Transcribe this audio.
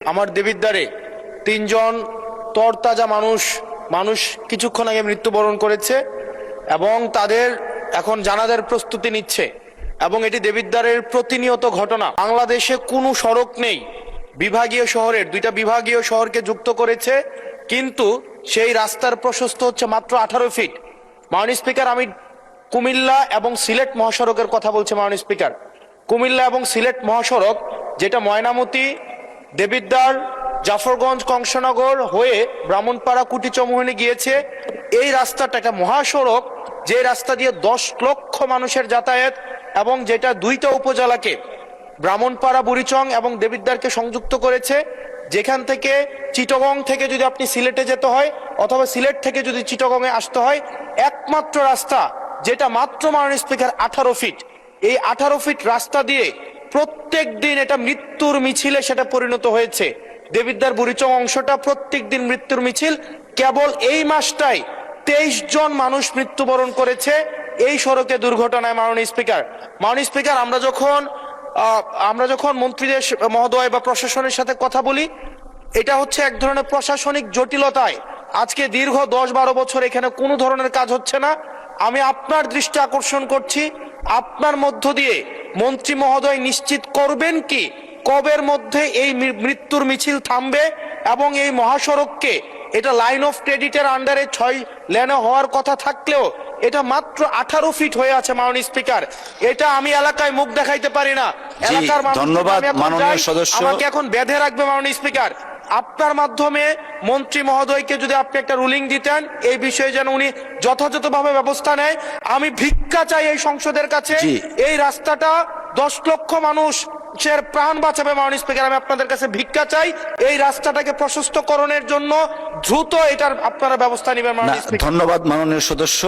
আমার দেবিদ্বারে তিনজন তরতাজা মানুষ কিছুক্ষণ আগে মৃত্যুবরণ করেছে এবং তাদের এখন জানাজার প্রস্তুতি নিচ্ছে এবং এটি দেবিদ্বারের প্রতিনিয়ত ঘটনা। বাংলাদেশে কোনো সড়ক নেই, বিভাগীয় শহরের দুইটা বিভাগীয় শহরকে যুক্ত করেছে, কিন্তু সেই রাস্তার প্রশস্ত হচ্ছে মাত্র 18 ফিট। মাননীয় স্পিকার, আমি কুমিল্লা এবং সিলেট মহাসড়কের কথা বলছি। মাননীয় স্পিকার, কুমিল্লা এবং সিলেট মহাসড়ক যেটা ময়নামতি, দেবিদ্বার, জাফরগঞ্জ, কংসনগর হয়ে ব্রাহ্মণপাড়া, কুটিচমোহনী গিয়েছে, এই রাস্তাটা একটা মহাসড়ক, যে রাস্তা দিয়ে 10 লক্ষ মানুষের যাতায়াত এবং যেটা দুইটা উপজেলাকে, ব্রাহ্মণপাড়া, বুড়িচং এবং দেবিদ্বারকে সংযুক্ত করেছে। যেখান থেকে চিটাগং থেকে যদি আপনি সিলেটে যেতে হয় অথবা সিলেট থেকে যদি চিটাগংয়ে আসতে হয়, একমাত্র রাস্তা যেটা মাত্র মাননীয় স্পিকার 18 ফিট। এই 18 ফিট রাস্তা দিয়ে প্রত্যেক দিন এটা মৃত্যুর মিছিলে সেটা পরিণত হয়েছে। দেবিদ্বার বুড়িচং অংশটা প্রত্যেক দিন মৃত্যুর মিছিল। কেবল এই মাসটাই 23 জন মানুষ মৃত্যুবরণ করেছে এই সড়কে দুর্ঘটনায়। মাননীয় স্পিকার, আমরা যখন মন্ত্রীদের মহোদয় বা প্রশাসনের সাথে কথা বলি, এটা হচ্ছে এক ধরনের প্রশাসনিক জটিলতায় আজকে দীর্ঘ 10-12 বছর এখানে কোনো ধরনের কাজ হচ্ছে না। আমি আপনার দৃষ্টি আকর্ষণ করছি, আপনার মধ্য দিয়ে মন্ত্রী মহোদয় নিশ্চিত করবেন কি কবের মধ্যে এই মৃত্যুর মিছিল থামবে এবং এই মহাসড়ককে, এটা লাইন অফ ক্রেডিটের আন্ডারে 6 লেনে হওয়ার কথা থাকলেও এটা মাত্র 18 ফিট হয়ে আছে। মাননীয় স্পিকার, এটা আমি এলাকায় মুখ দেখাইতে পারি না। এলাকার আমাকে এখন বেঁধে রাখবে। মাননীয় স্পিকার, আপনার মাধ্যমে মন্ত্রী মহোদয়কে যদি আপনি একটা রুলিং দিতেন এই বিষয়ে যেন উনি যথাযথভাবে ব্যবস্থা নেয়। আমি ভিক্ষা চাই এই সংসদের কাছে, এই রাস্তাটা 10 লক্ষ মানুষের প্রাণ বাঁচাবে। মাননীয় স্পিকার, আমি আপনাদের কাছে ভিক্ষা চাই, এই রাস্তাটাকে প্রশস্তকরণের জন্য দ্রুত এটার আপনারা ব্যবস্থা নেবেন। মাননীয় স্পিকার, ধন্যবাদ মাননীয় সদস্য।